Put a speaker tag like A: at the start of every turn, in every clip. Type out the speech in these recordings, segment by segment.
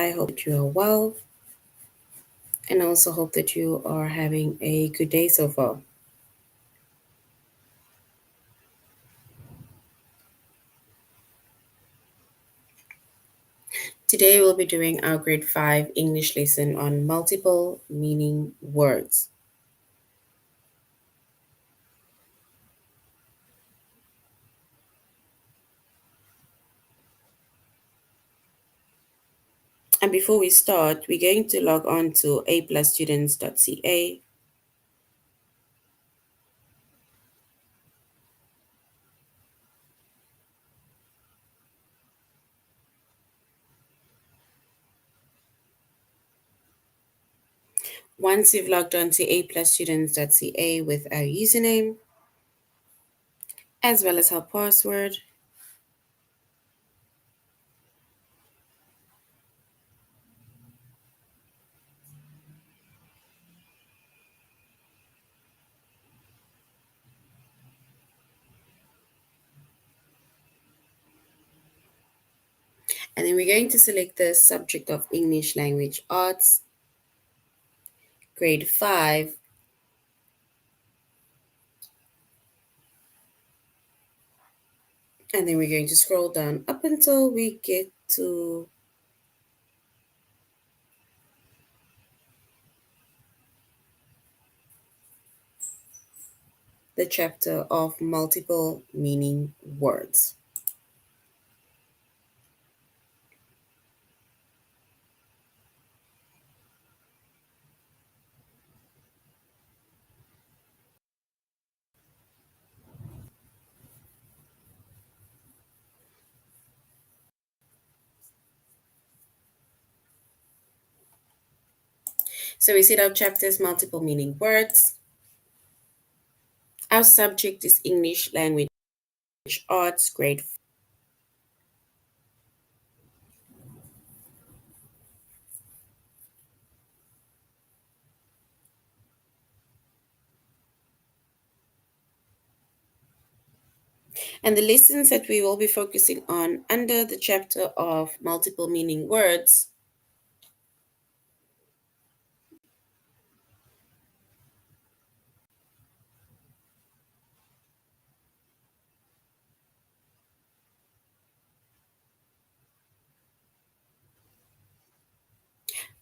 A: I hope that you are well, and I also hope that you are having a good day so far. Today, we'll be doing our grade 5 English lesson on multiple meaning words. And before we start, we're going to log on to aplusstudents.ca. Once you've logged on to aplusstudents.ca with our username, as well as our password, and then we're going to select the subject of English Language Arts, grade 5, and then we're going to scroll down up until we get to the chapter of multiple meaning words. So we said our chapter is multiple meaning words. Our subject is English Language Arts, grade 4. And the lessons that we will be focusing on under the chapter of multiple meaning words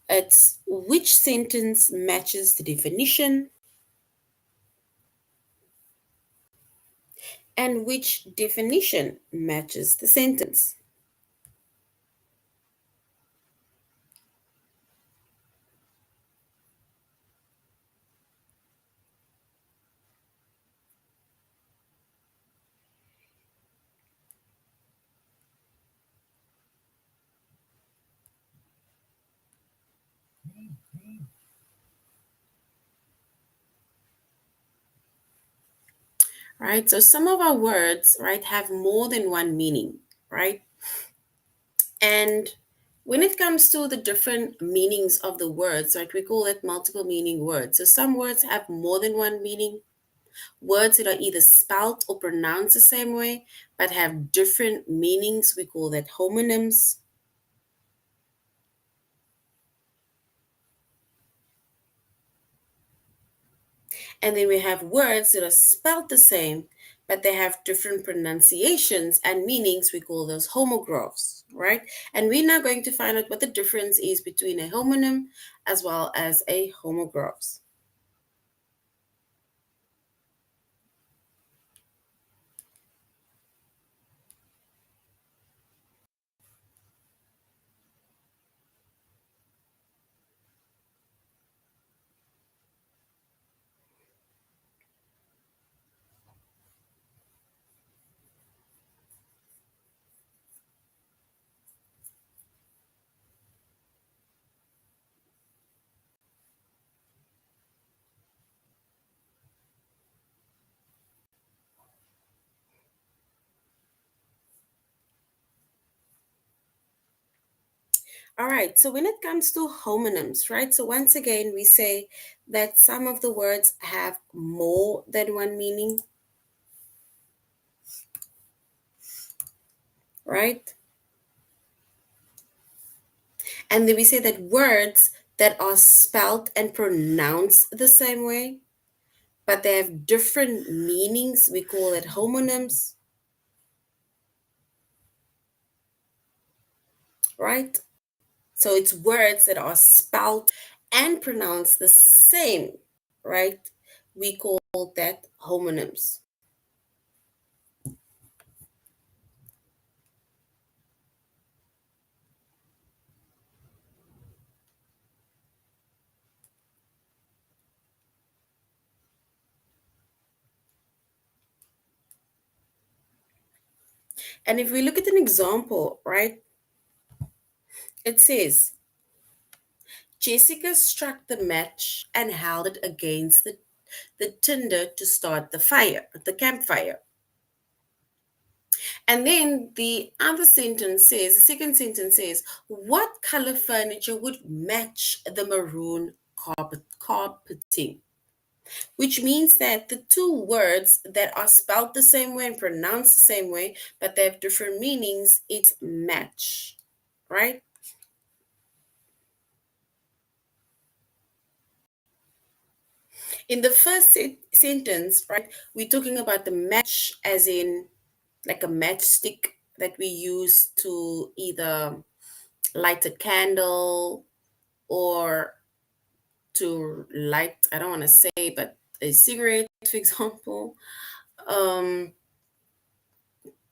A: it's which sentence matches the definition and which definition matches the sentence. Right? So some of our words, right, have more than one meaning, right? And when it comes to the different meanings of the words, right, we call it multiple meaning words. So some words have more than one meaning. Words that are either spelt or pronounced the same way, but have different meanings, we call that homonyms. And then we have words that are spelt the same, but they have different pronunciations and meanings. We call those homographs, right? And we're now going to find out what the difference is between a homonym as well as a homograph. All right, so when it comes to homonyms, right? So once again, we say that some of the words have more than one meaning, right? And then we say that words that are spelt and pronounced the same way, but they have different meanings, we call it homonyms, right? So it's words that are spelt and pronounced the same, right? We call that homonyms. And if we look at an example, right, it says, Jessica struck the match and held it against the tinder to start the campfire. And then the second sentence says, what color furniture would match the maroon carpeting? Which means that the two words that are spelled the same way and pronounced the same way, but they have different meanings, it's match, right? In the first sentence, right, we're talking about the match as in like a matchstick that we use to either light a candle or to light, I don't want to say, but a cigarette, for example, um,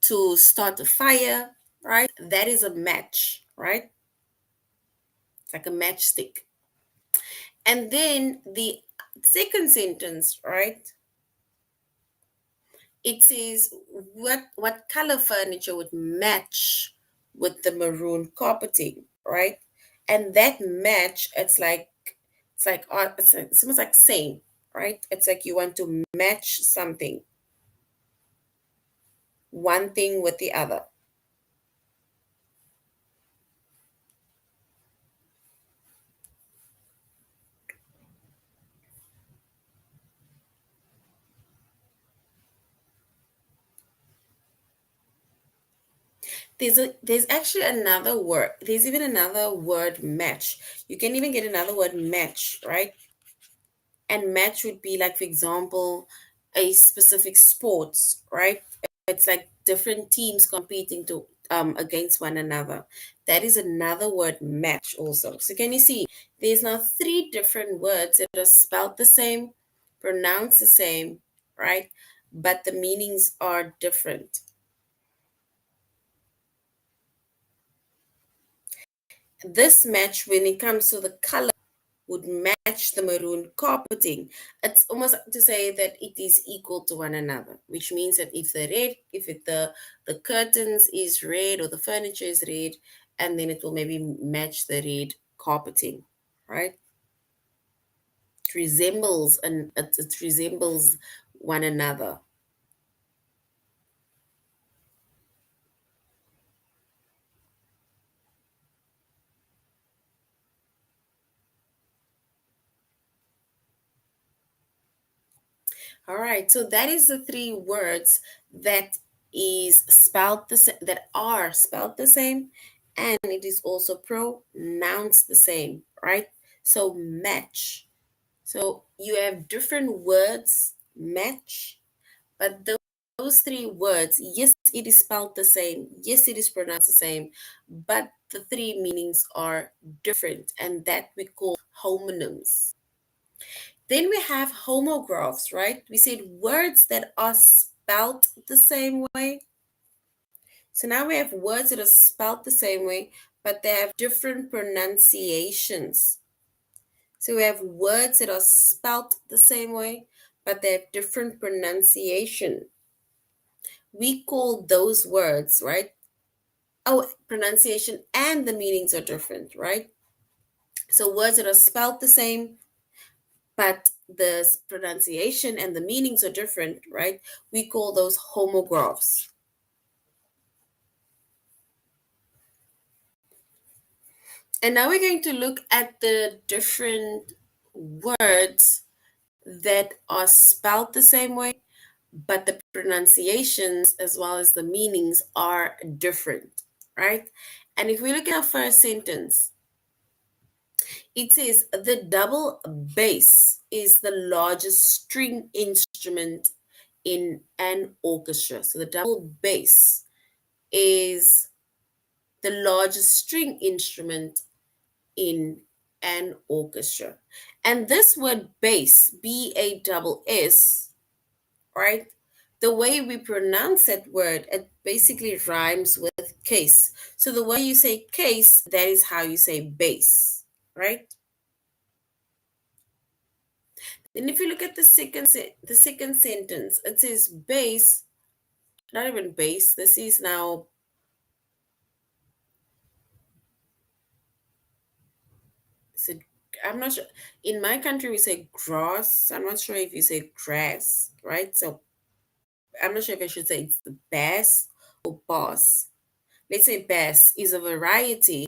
A: to start a fire, right? That is a match, right? It's like a matchstick. And then the second sentence, right? It says what color furniture would match with the maroon carpeting, right? And that match, it's almost like same, right? It's like you want to match something, one thing with the other. There's actually another word. There's even another word match. You can even get another word match, right? And match would be like, for example, a specific sports, right? It's like different teams competing to against one another. That is another word match also. So can you see there's now three different words that are spelled the same, pronounced the same, right? But the meanings are different. This match, when it comes to the color, would match the maroon carpeting. It's almost like to say that it is equal to one another, which means that if the curtains is red or the furniture is red, and then it will maybe match the red carpeting, right? It resembles one another. All right, so that is the three words that that are spelled the same, and it is also pronounced the same, right? So match. So you have different words match, but those three words, yes, it is spelled the same, yes, it is pronounced the same, but the three meanings are different, and that we call homonyms. Then we have homographs, right? We said words that are spelt the same way. So now we have words that are spelt the same way, but they have different pronunciations. So we have words that are spelt the same way, but they have different pronunciation. We call those words, right? Oh, pronunciation and the meanings are different, right? So words that are spelt the same, but the pronunciation and the meanings are different, right? We call those homographs. And now we're going to look at the different words that are spelled the same way, but the pronunciations as well as the meanings are different, right? And if we look at our first sentence, It says the double bass is the largest string instrument in an orchestra. So the double bass is the largest string instrument in an orchestra. And this word bass, bass, right? The way we pronounce that word, it basically rhymes with case. So the way you say case, that is how you say bass, right? Then if you look at the second sentence, it says base, not even base. This is now, is it, I'm not sure. In my country we say grass. I'm not sure if you say grass, right? So I'm not sure if I should say it's the bass or bass. Let's say bass is a variety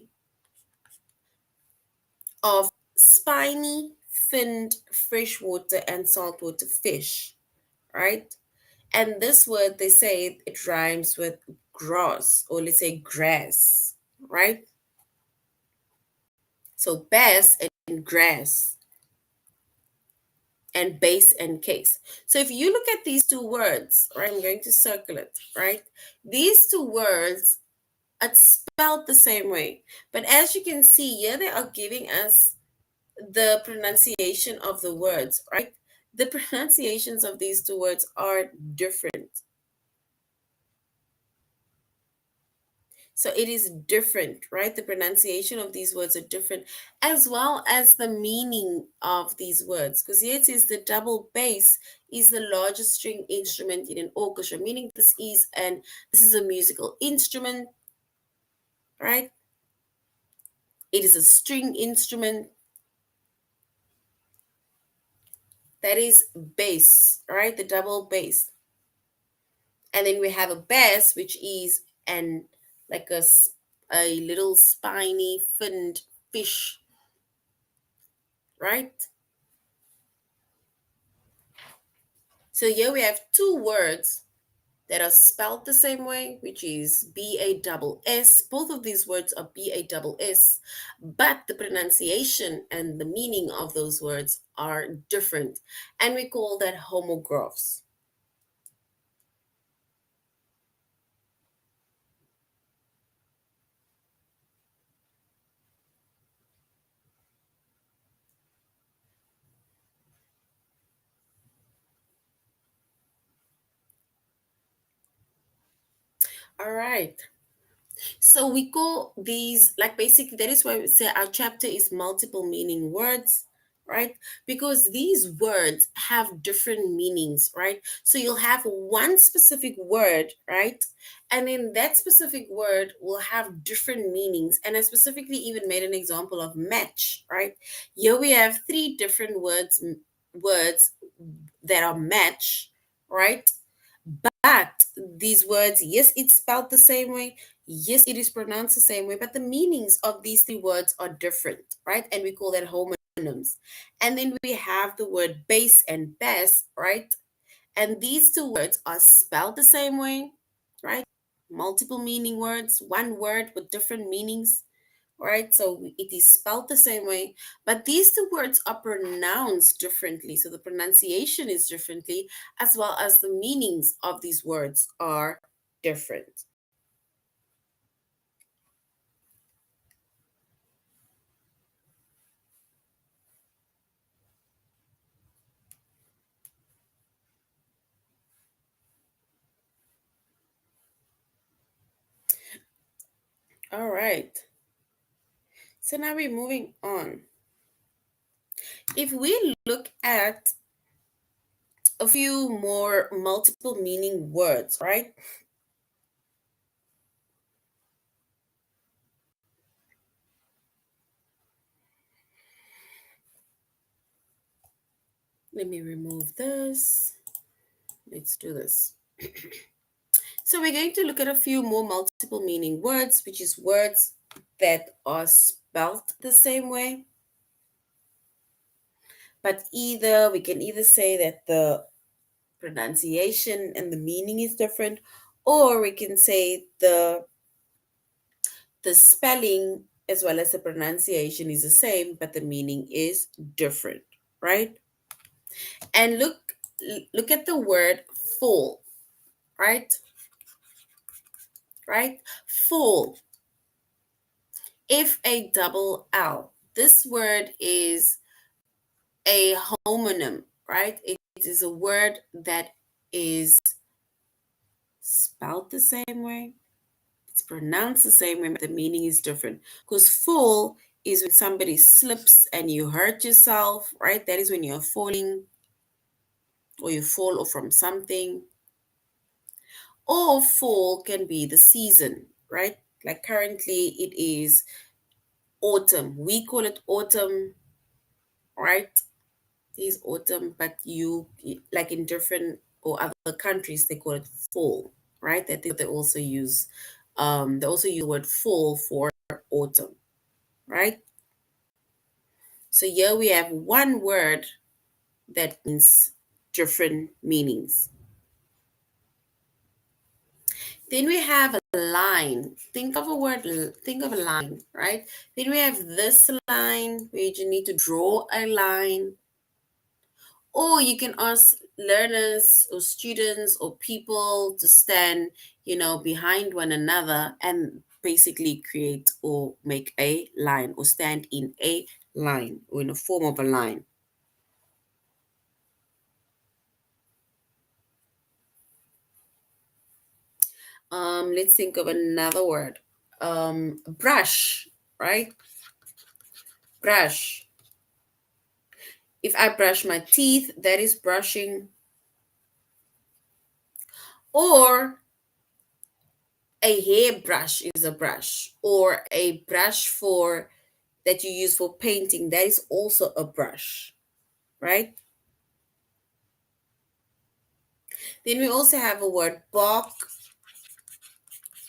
A: of spiny, finned freshwater and saltwater fish, right? And this word, they say it rhymes with grass, or let's say grass, right? So bass and grass, and base and case. So if you look at these two words, right, I'm going to circle it, right? These two words are spelled the same way. But as you can see here, they are giving us the pronunciation of the words, right? The pronunciations of these two words are different. So it is different, right? The pronunciation of these words are different, as well as the meaning of these words. Because here it says the double bass is the largest string instrument in an orchestra, meaning this is a musical instrument, right? It is a string instrument that is bass, right? The double bass. And then we have a bass, which is an like a little spiny finned fish, right? So here we have two words that are spelled the same way, which is bass. Both of these words are bass, but the pronunciation and the meaning of those words are different. And we call that homographs. All right. So we call these, like, basically that is why we say our chapter is multiple meaning words, right? Because these words have different meanings, right? So you'll have one specific word, right? And then that specific word will have different meanings. And I specifically even made an example of match, right? Here we have three different words that are match, right? But these words, yes, it's spelled the same way. Yes, it is pronounced the same way, but the meanings of these three words are different, right? And we call that homonyms. And then we have the word bass and bass, right? And these two words are spelled the same way, right? Multiple meaning words, one word with different meanings, right? So it is spelled the same way, but these two words are pronounced differently. So the pronunciation is differently, as well as the meanings of these words are different. All right. So now we're moving on. If we look at a few more multiple meaning words, right? Let me remove this. Let's do this. So we're going to look at a few more multiple meaning words, which is words that are spelt the same way, but either we can either say that the pronunciation and the meaning is different, or we can say the spelling as well as the pronunciation is the same, but the meaning is different, right? And look at the word full, right? Right? Full. F-A-double-L. This word is a homonym, right? It is a word that is spelled the same way. It's pronounced the same way, but the meaning is different. Because full is when somebody slips and you hurt yourself, right? That is when you're falling or you fall off from something. Or fall can be the season, right? Like currently it is autumn. We call it autumn, right? It is autumn, but like in different or other countries, they call it fall, right? I think they also use the word fall for autumn, right? So here we have one word that means different meanings. Then we have a line. Think of a line, right? Then we have this line where you need to draw a line. Or you can ask learners or students or people to stand, behind one another and basically create or make a line or stand in a line or in a form of a line. Let's think of another word. Brush, right? Brush. If I brush my teeth, that is brushing. Or a hairbrush is a brush. Or a brush for that you use for painting, that is also a brush, right? Then we also have a word bark,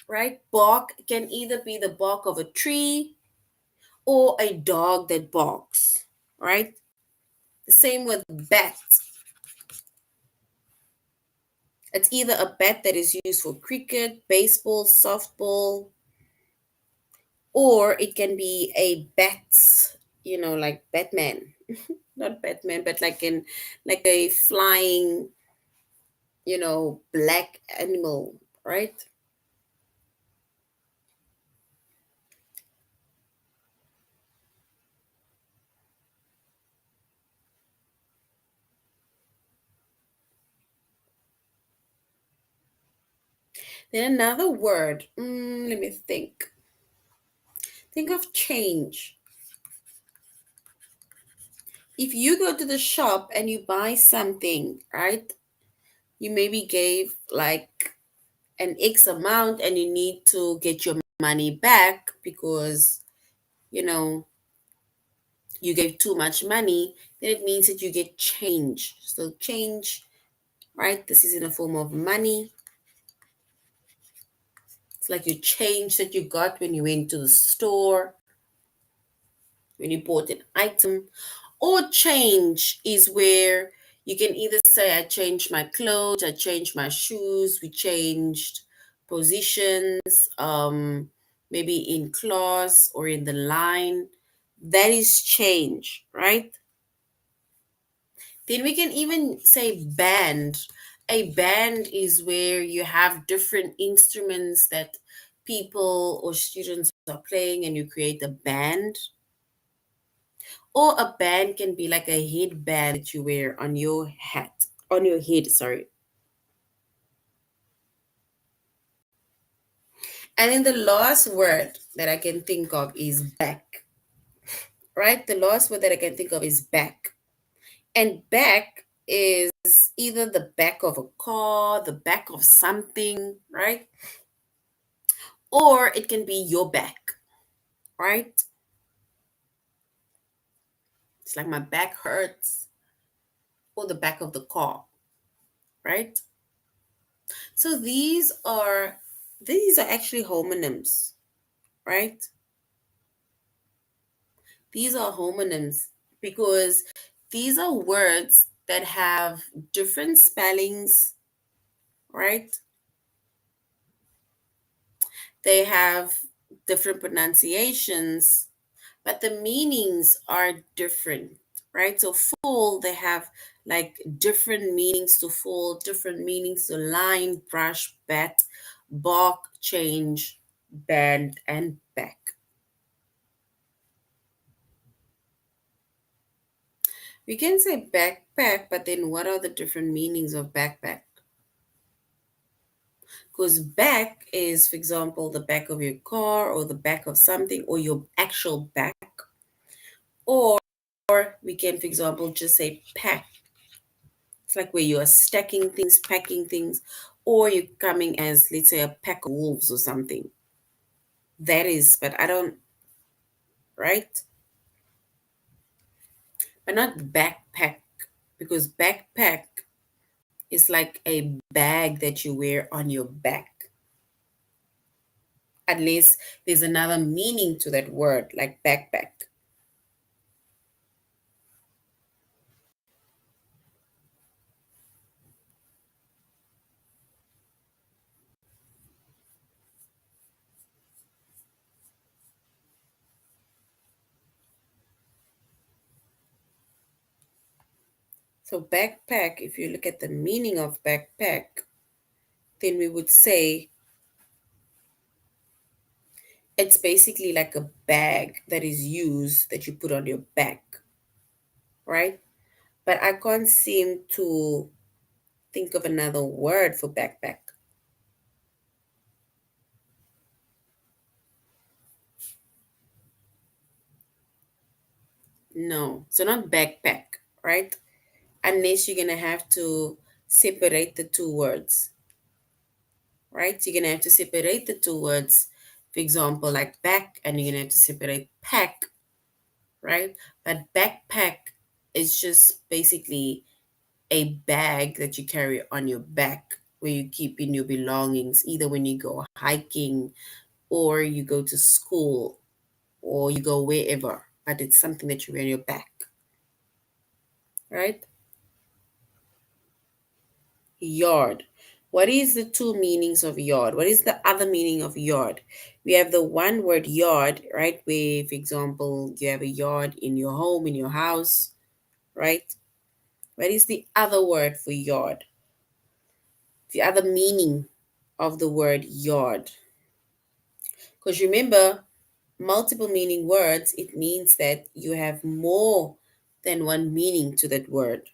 A: right? Bark can either be the bark of a tree or a dog that barks, right? The same with bat. It's either a bat that is used for cricket, baseball, softball, or it can be a bat, like Batman. Not Batman, but like a flying, black animal, right? Then another word. Let me think. Think of change. If you go to the shop and you buy something, right? You maybe gave like an X amount and you need to get your money back because, you know, you gave too much money, then it means that you get change. So change, right? This is in a form of money. It's like your change that you got when you went to the store, when you bought an item. Or change is where you can either say, I changed my clothes, I changed my shoes, we changed positions, maybe in class or in the line. That is change, right? Then we can even say band. A band is where you have different instruments that people or students are playing and you create a band. Or a band can be like a headband that you wear on your head, sorry. And then the last word that I can think of is back, right? The last word that I can think of is back. And back is either the back of a car, the back of something, right? Or it can be your back, right? It's like my back hurts, or the back of the car, right? So these are actually homonyms, right? These are homonyms because these are words that have different spellings, right? They have different pronunciations, but the meanings are different, right? So full, they have like different meanings to full, different meanings to line, brush, bat, bark, change, band, and back. We can say backpack, but then what are the different meanings of backpack? Because back is, for example, the back of your car or the back of something or your actual back. Or we can, for example, just say pack. It's like where you are stacking things, packing things, or you're coming as, let's say, a pack of wolves or something. That is, but I don't, right? But not backpack, because backpack is like a bag that you wear on your back. Unless there's another meaning to that word, like backpack. So, backpack, if you look at the meaning of backpack, then we would say it's basically like a bag that is used that you put on your back, right? But I can't seem to think of another word for backpack. No, so not backpack, right? Unless you're gonna have to separate the two words, right? You're gonna have to separate the two words. For example, like back, and you're gonna have to separate pack, right? But backpack is just basically a bag that you carry on your back where you keep in your belongings, either when you go hiking or you go to school or you go wherever, but it's something that you wear on your back, right? Yard. What is the two meanings of yard? What is the other meaning of yard? We have the one word yard, right? Where, for example, you have a yard in your home, in your house, right? What is the other word for yard? The other meaning of the word yard? Because remember, multiple meaning words, it means that you have more than one meaning to that word.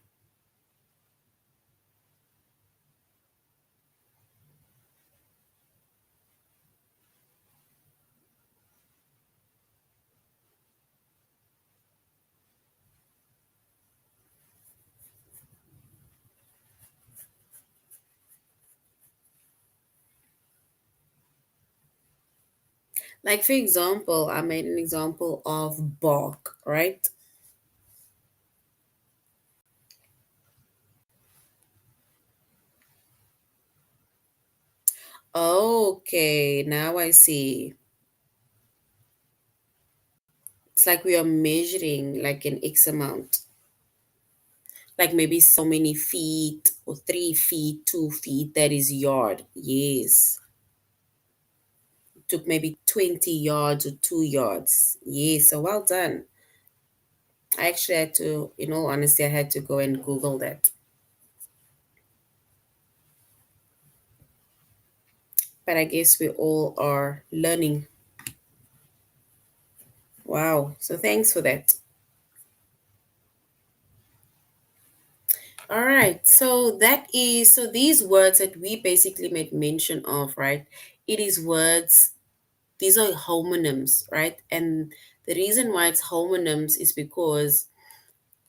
A: Like, for example, I made an example of bark, right? Okay, now I see. It's like we are measuring like an X amount, like maybe so many feet or 3 feet, 2 feet. That is yard. Yes. Took maybe 20 yards or 2 yards. Yes. So well done. I actually had to, in all honesty, I had to go and Google that. But I guess we all are learning. Wow. So thanks for that. All right. So these words that we basically made mention of, right? It is words, these are homonyms, right? And the reason why it's homonyms is because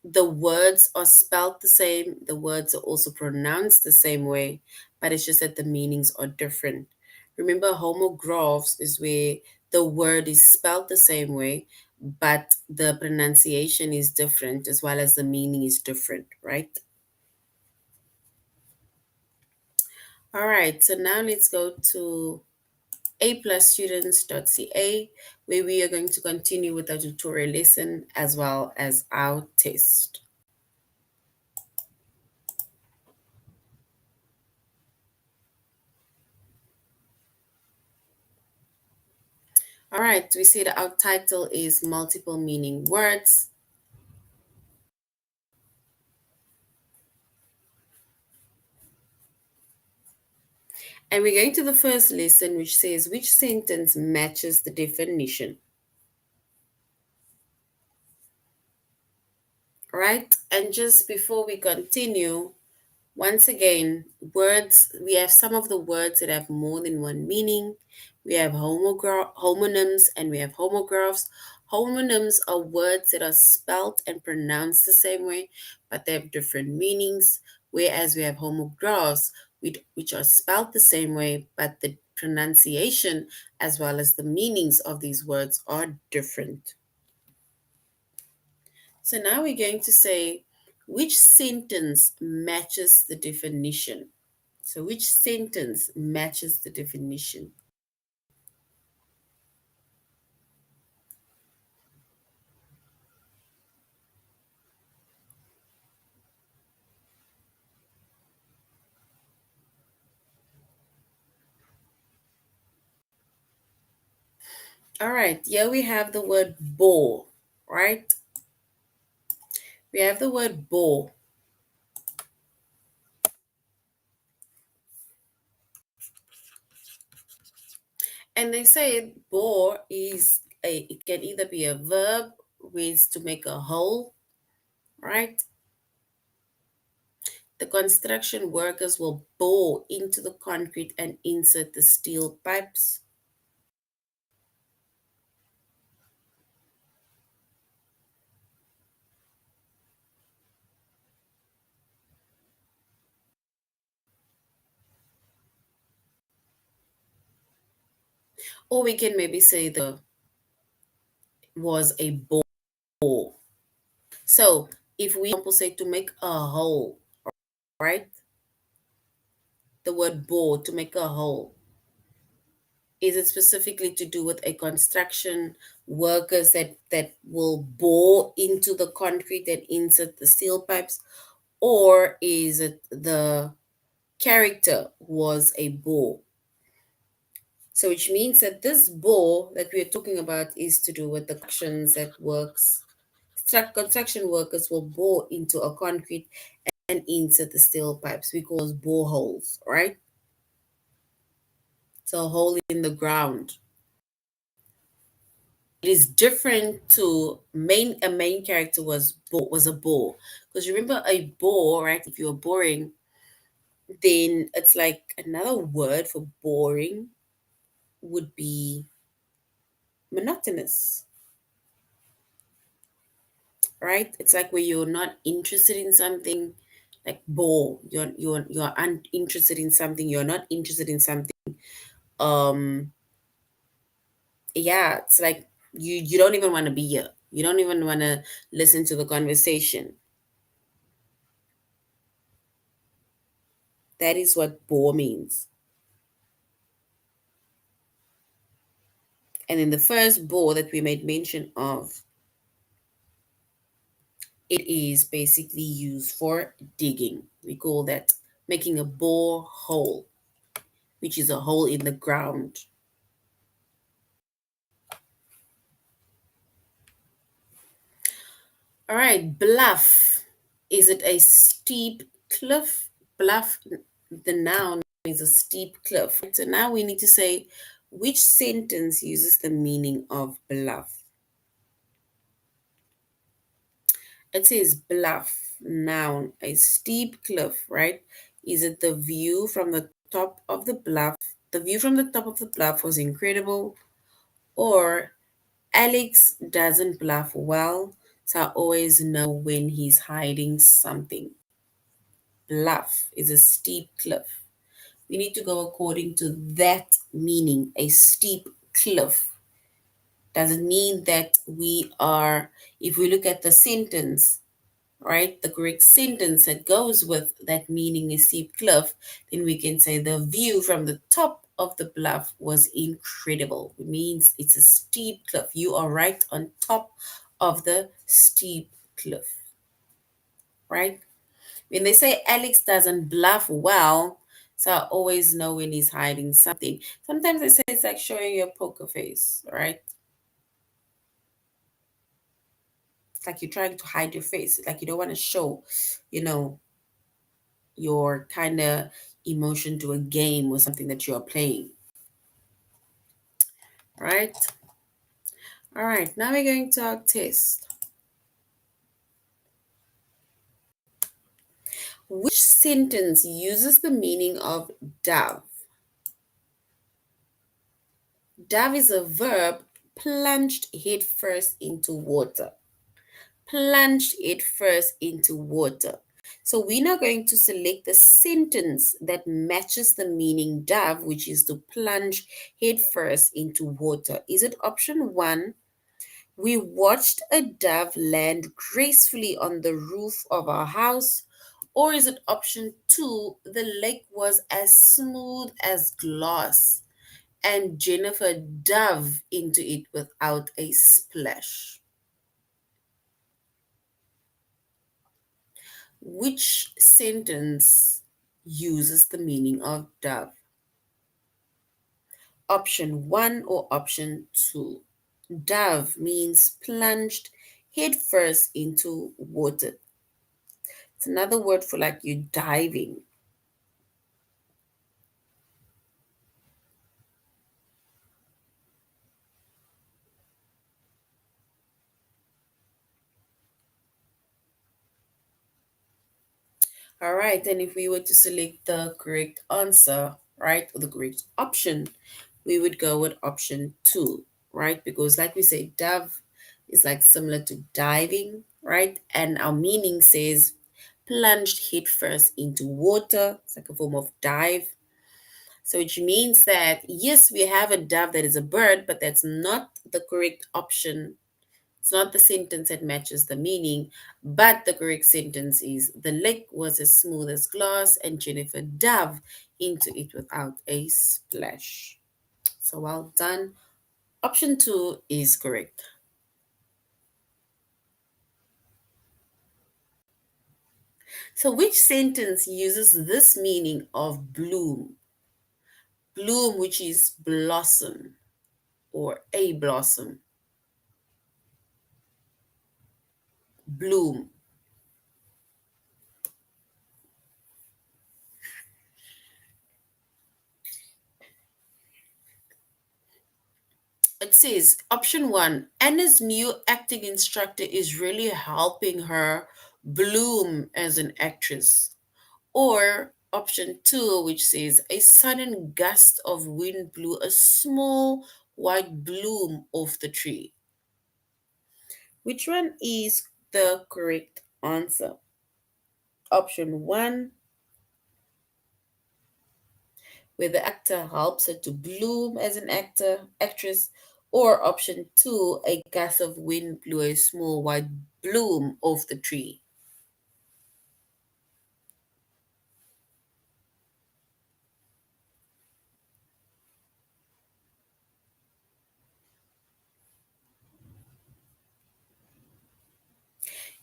A: the words are spelt the same, the words are also pronounced the same way, but it's just that the meanings are different. Remember, homographs is where the word is spelt the same way, but the pronunciation is different as well as the meaning is different, right? All right, so now let's go to aplusstudents.ca, where we are going to continue with our tutorial lesson as well as our test. All right, we see that our title is multiple meaning words. And we're going to the first lesson, which says which sentence matches the definition. Right? And just before we continue, once again, words, we have some of the words that have more than one meaning. We have homonyms and we have homographs. Homonyms are words that are spelt and pronounced the same way, but they have different meanings. Whereas we have homographs, which are spelt the same way, but the pronunciation as well as the meanings of these words are different. So now we're going to say which sentence matches the definition. So which sentence matches the definition? All right, here we have the word bore, right? We have the word bore. And they say bore it can either be a verb, means to make a hole, right? The construction workers will bore into the concrete and insert the steel pipes. Or we can maybe say the was a bore. So if we example say to make a hole, right? The word bore, to make a hole. Is it specifically to do with a construction workers that will bore into the concrete and insert the steel pipes? Or is it the character was a bore? So which means that this bore that we're talking about is to do with the constructions that works construction workers will bore into a concrete and insert the steel pipes. We call those boreholes, right? So a hole in the ground. It is different to a main character was a bore. Because remember a bore, right? If you're boring, then it's like another word for boring would be monotonous, right? It's like where you're not interested in something, like bore. You're uninterested in something. You're not interested in something. Um, yeah, it's like you don't even want to be here. You don't even want to listen to the conversation. That is what bore means. And in the first bore that we made mention of, it is basically used for digging. We call that making a bore hole, which is a hole in the ground. All right, bluff. Is it a steep cliff? Bluff, the noun is a steep cliff. So now we need to say which sentence uses the meaning of bluff. It says bluff, noun, a steep cliff, right? Is it the view from the top of the bluff? The view from the top of the bluff was incredible. Or Alex doesn't bluff well, so I always know when he's hiding something. Bluff is a steep cliff. We need to go according to that meaning, a steep cliff. Doesn't mean that we are, if we look at the sentence, right, the correct sentence that goes with that meaning is steep cliff, then we can say the view from the top of the bluff was incredible. It means it's a steep cliff. You are right on top of the steep cliff, right? When they say Alex doesn't bluff well, So I always know when he's hiding something. Sometimes they say it's like showing your poker face, right? It's like you're trying to hide your face. It's like you don't want to show, you know, your kind of emotion to a game or something that you are playing, right? All right, now we're going to our test. Which sentence uses the meaning of dove? Dove is a verb plunged head first into water. Plunged it first into water. So we're now going to select the sentence that matches the meaning dove, which is to plunge head first into water. Is it option one? We watched a dove land gracefully on the roof of our house. Or is it option two? The lake was as smooth as glass and Jennifer dove into it without a splash. Which sentence uses the meaning of dove? Option one or option two? Dove means plunged head first into water. It's another word for like you diving. All right, then if we were to select the correct answer, right, or the correct option, we would go with option two, right? Because like we say, dove is like similar to diving, right? And our meaning says plunged head first into water. It's like a form of dive. So which means that yes, we have a dove that is a bird, but that's not the correct option. It's not the sentence that matches the meaning, but the correct sentence is the lake was as smooth as glass and Jennifer dove into it without a splash. So well done. Option two is correct. So which sentence uses this meaning of bloom? Bloom, which is blossom or a blossom. Bloom. It says option one, Anna's new acting instructor is really helping her bloom as an actress. Or option two, which says a sudden gust of wind blew a small white bloom off the tree. Which one is the correct answer? Option one, where the actor helps her to bloom as an actress, or option two, a gust of wind blew a small white bloom off the tree.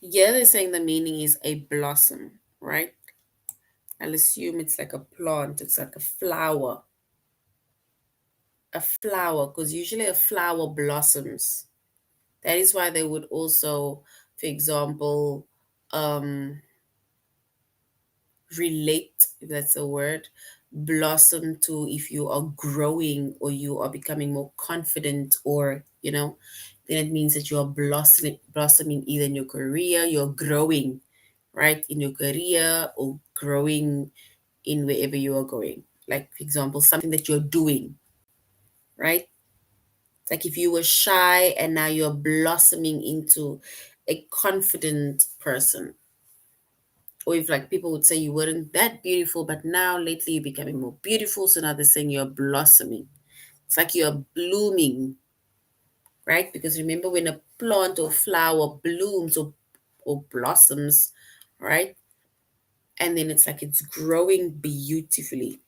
A: Yeah, they're saying the meaning is a blossom, right? I'll assume it's like a plant, it's like a flower, because usually a flower blossoms. That is why they would also, for example, um, relate, if that's a word, blossom to if you are growing or you are becoming more confident or, then it means that you are blossoming either in your career, you're growing, right, in your career or growing in wherever you are going. Like, for example, something that you're doing, right? Like if you were shy and now you're blossoming into a confident person. Or if like people would say you weren't that beautiful, but now lately you're becoming more beautiful. So now they're saying you're blossoming. It's like you're blooming, right? Because remember when a plant or flower blooms or blossoms, right? And then it's like it's growing beautifully.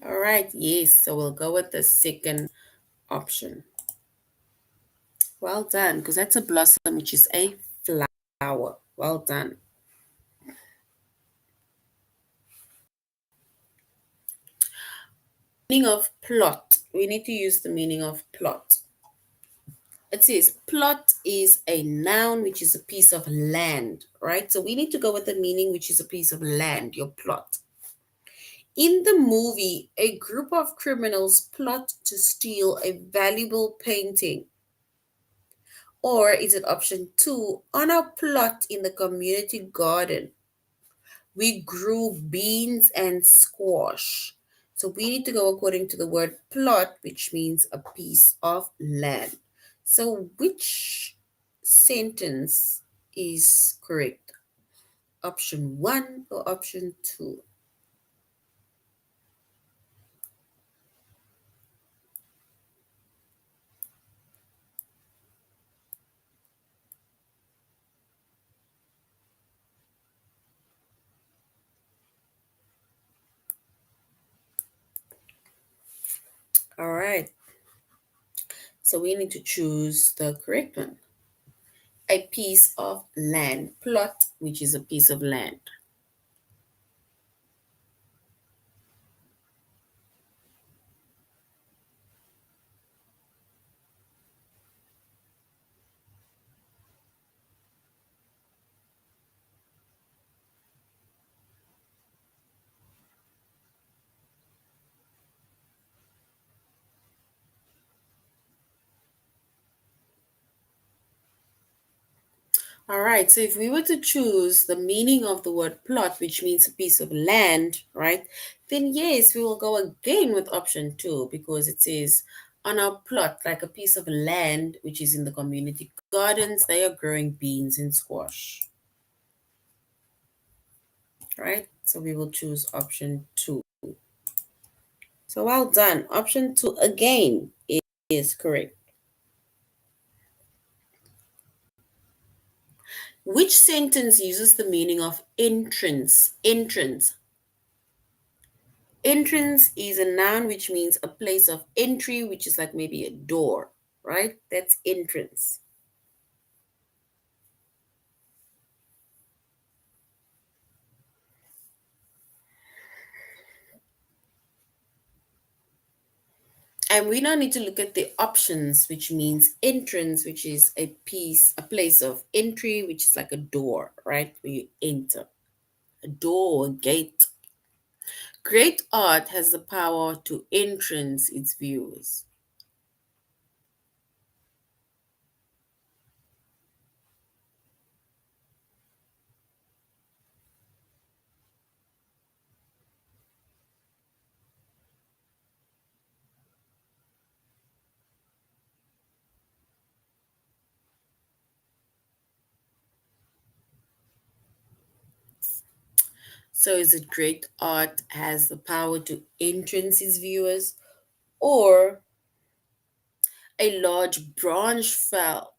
A: All right, yes. So we'll go with the second option. Well done, because that's a blossom, which is a flower. Well done. Meaning of plot. We need to use the meaning of plot. It says plot is a noun, which is a piece of land, right? So we need to go with the meaning, which is a piece of land, your plot. In the movie, a group of criminals plot to steal a valuable painting. Or is it option two? On our plot in the community garden, we grew beans and squash. So we need to go according to the word plot, which means a piece of land. So which sentence is correct? Option one or option two? All right. So we need to choose the correct one. A piece of land. Plot, which is a piece of land. All right, so if we were to choose the meaning of the word plot, which means a piece of land, right, then yes, we will go again with option two because it says on our plot, like a piece of land, which is in the community gardens, they are growing beans and squash, right? So we will choose option two. So well done. Option two again is correct. Which sentence uses the meaning of entrance? Entrance. Entrance is a noun which means a place of entry, which is like maybe a door, right? That's entrance. And we now need to look at the options, which means entrance, which is a place of entry, which is like a door, right? Where you enter. A door, a gate. Great art has the power to entrance its viewers. So is it great art has the power to entrance its viewers? Or a large branch fell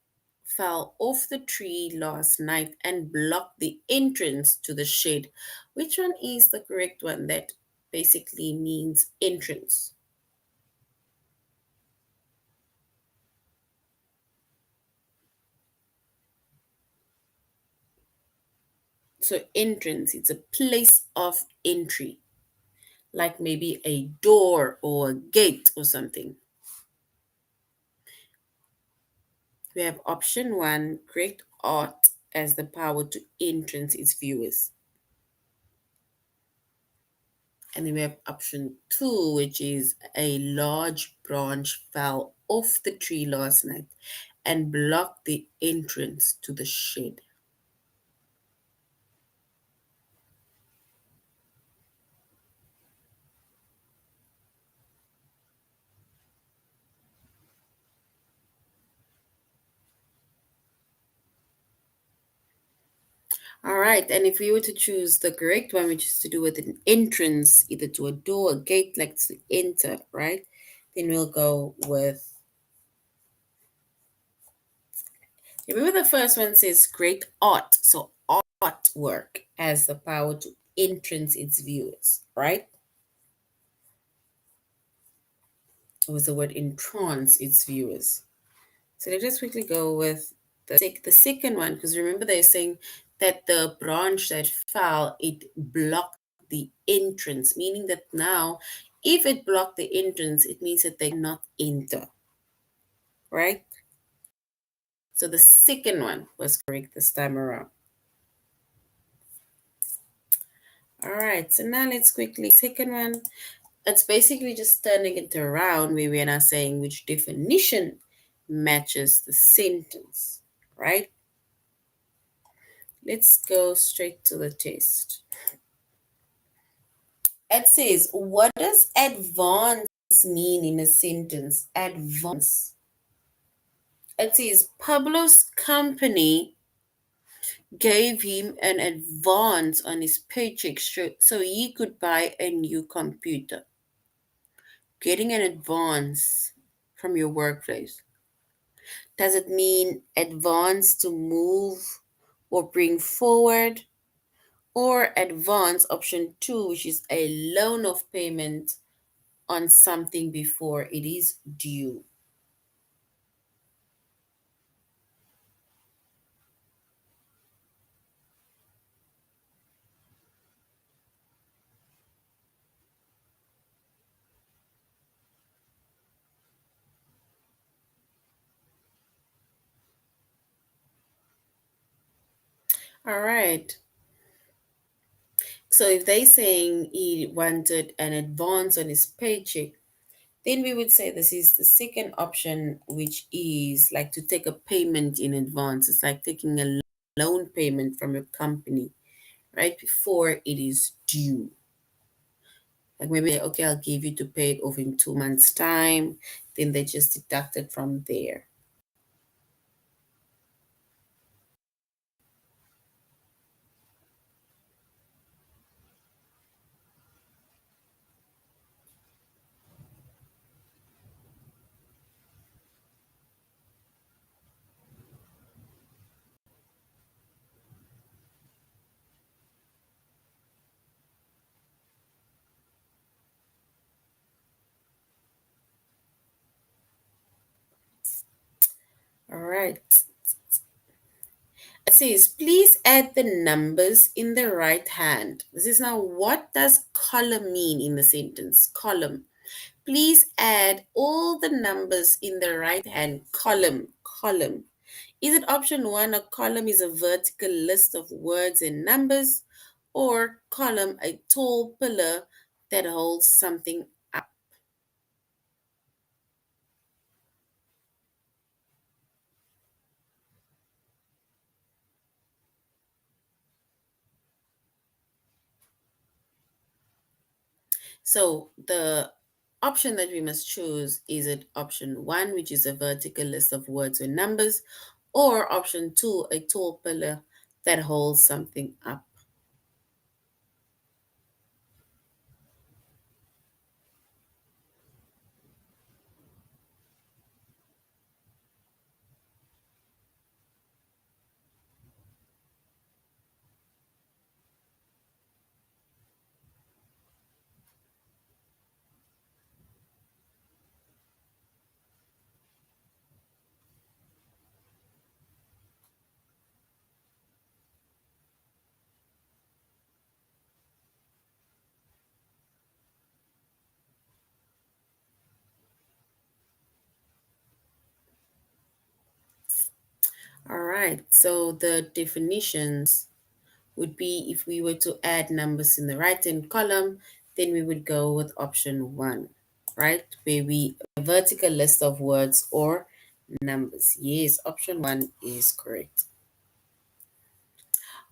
A: off the tree last night and blocked the entrance to the shed. Which one is the correct one that basically means entrance? So entrance, it's a place of entry, like maybe a door or a gate or something. We have option one, great art as the power to entrance its viewers. And then we have option two, which is a large branch fell off the tree last night and blocked the entrance to the shed. All right, and if we were to choose the correct one, which is to do with an entrance, either to a door, a gate, like to enter, right? Then we'll go with. Remember, the first one says great art. So artwork has the power to entrance its viewers, right? It was the word entrance its viewers. So let us quickly go with the second one, because remember they're saying that the branch that fell, it blocked the entrance, meaning that now if it blocked the entrance, it means that they cannot enter, right? So the second one was correct this time around. All right, so now let's quickly second one. It's basically just turning it around where we are now saying which definition matches the sentence, right? Let's go straight to the test. It says, what does advance mean in a sentence? Advance. It says, Pablo's company gave him an advance on his paycheck so he could buy a new computer. Getting an advance from your workplace. Does it mean advance to move or bring forward? Or advance option 2, which is a loan of payment on something before it is due. All right. So if they saying he wanted an advance on his paycheck, then we would say this is the second option, which is like to take a payment in advance. It's like taking a loan payment from your company right before it is due. Like maybe, okay, I'll give you to pay it off in 2 months' time. Then they just deduct it from there. All right. It says, please add the numbers in the right hand. This is now, what does column mean in the sentence? Column. Please add all the numbers in the right hand column. Column. Is it option 1, a column is a vertical list of words and numbers, or column, a tall pillar that holds something up? So the option that we must choose, is it option 1, which is a vertical list of words and numbers, or option 2, a tall pillar that holds something up? All right, so the definitions would be, if we were to add numbers in the right hand column, then we would go with option 1, right? Where we a vertical list of words or numbers. Yes, option 1 is correct.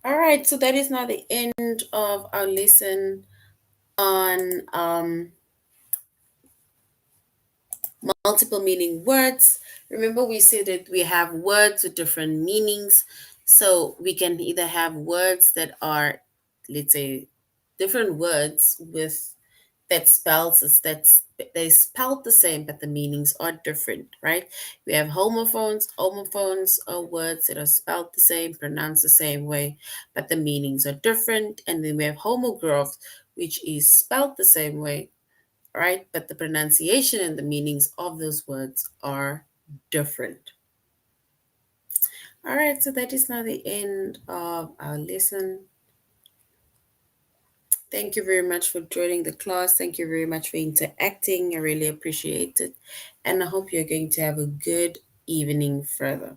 A: All right, so that is now the end of our lesson on multiple meaning words. Remember, we said that we have words with different meanings. So we can either have words that are, let's say, different words with that spells us that's they spelled the same, but the meanings are different, right? We have homophones. Homophones are words that are spelled the same, pronounced the same way, but the meanings are different. And then we have homographs, which is spelled the same way, right? But the pronunciation and the meanings of those words are different. All right, so that is now the end of our lesson. Thank you very much for joining the class. Thank you very much for interacting. I really appreciate it. And I hope you're going to have a good evening further.